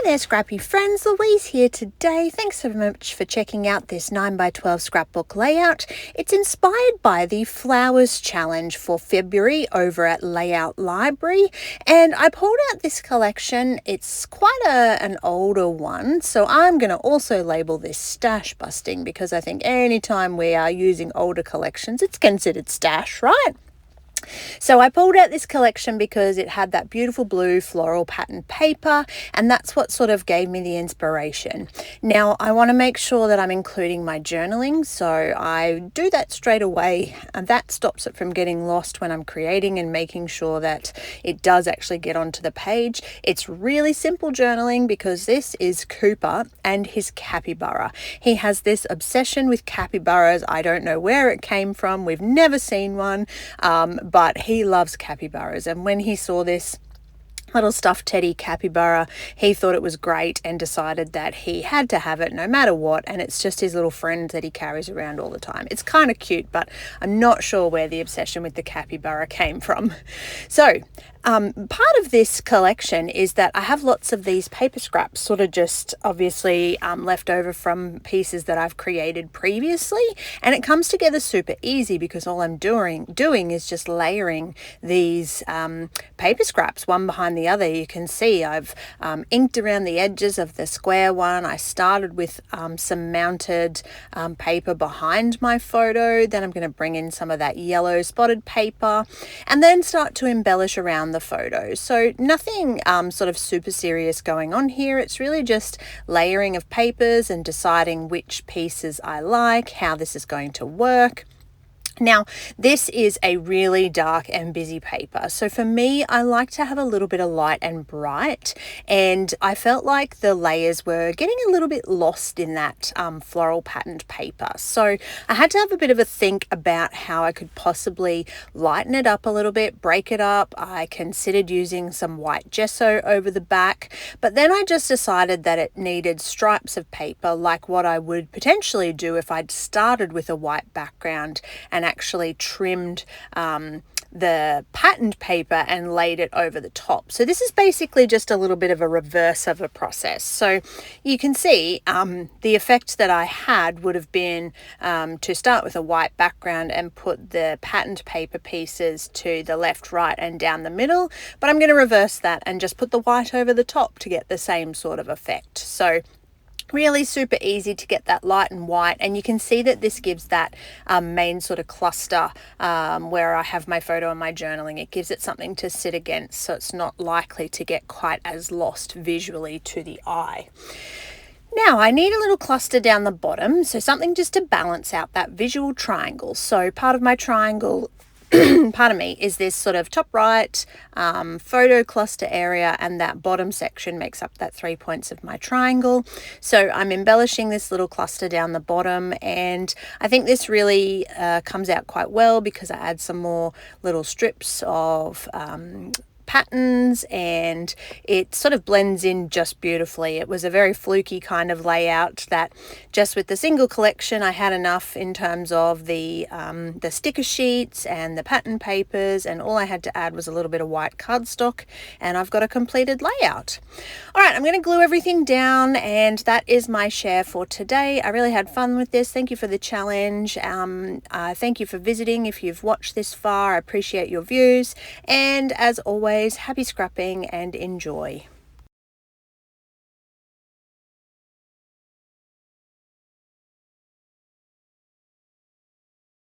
there, Scrappy friends, Louise here today. Thanks so much for checking out this 9x12 scrapbook layout. It's inspired by the Flowers Challenge for February over at Layout Library, and I pulled out this collection. It's quite an older one, so I'm going to also label this stash busting because I think anytime we are using older collections, it's considered stash, right? So I pulled out this collection because it had that beautiful blue floral pattern paper, and that's what sort of gave me the inspiration. Now I want to make sure that I'm including my journaling, so I do that straight away, and that stops it from getting lost when I'm creating and making sure that it does actually get onto the page. It's really simple journaling because this is Cooper and his capybara. He has this obsession with capybaras. I don't know where it came from. We've never seen one, but he loves capybaras, and when he saw this little stuffed teddy capybara, he thought it was great and decided that he had to have it no matter what, and it's just his little friend that he carries around all the time. It's kind of cute, but I'm not sure where the obsession with the capybara came from. So part of this collection is that I have lots of these paper scraps, sort of just obviously left over from pieces that I've created previously, and it comes together super easy because all I'm doing is just layering these paper scraps one behind the other. You can see I've inked around the edges of the square one. I started with some mounted paper behind my photo, then I'm going to bring in some of that yellow spotted paper and then start to embellish around the photo. So nothing sort of super serious going on here. It's really just layering of papers and deciding which pieces I like, how this is going to work. Now, this is a really dark and busy paper. So for me, I like to have a little bit of light and bright, and I felt like the layers were getting a little bit lost in that floral patterned paper. So I had to have a bit of a think about how I could possibly lighten it up a little bit, break it up. I considered using some white gesso over the back, but then I just decided that it needed stripes of paper like what I would potentially do if I'd started with a white background and actually trimmed the patterned paper and laid it over the top. So this is basically just a little bit of a reverse of a process. So you can see the effect that I had would have been to start with a white background and put the patterned paper pieces to the left, right, and down the middle, but I'm going to reverse that and just put the white over the top to get the same sort of effect. So really super easy to get that light and white, and you can see that this gives that main sort of cluster where I have my photo and my journaling. It gives it something to sit against, so it's not likely to get quite as lost visually to the eye. Now I need a little cluster down the bottom, so something just to balance out that visual triangle. So part of my triangle pardon me, is this sort of top right photo cluster area, and that bottom section makes up that 3 points of my triangle. So I'm embellishing this little cluster down the bottom, and I think this really comes out quite well because I add some more little strips of patterns, and it sort of blends in just beautifully. It was a very fluky kind of layout that just with the single collection I had enough in terms of the sticker sheets and the pattern papers, and all I had to add was a little bit of white cardstock, and I've got a completed layout. All right, I'm going to glue everything down, and that is my share for today. I really had fun with this. Thank you for the challenge. Thank you for visiting. If you've watched this far, I appreciate your views, and as always, happy scrapping and enjoy.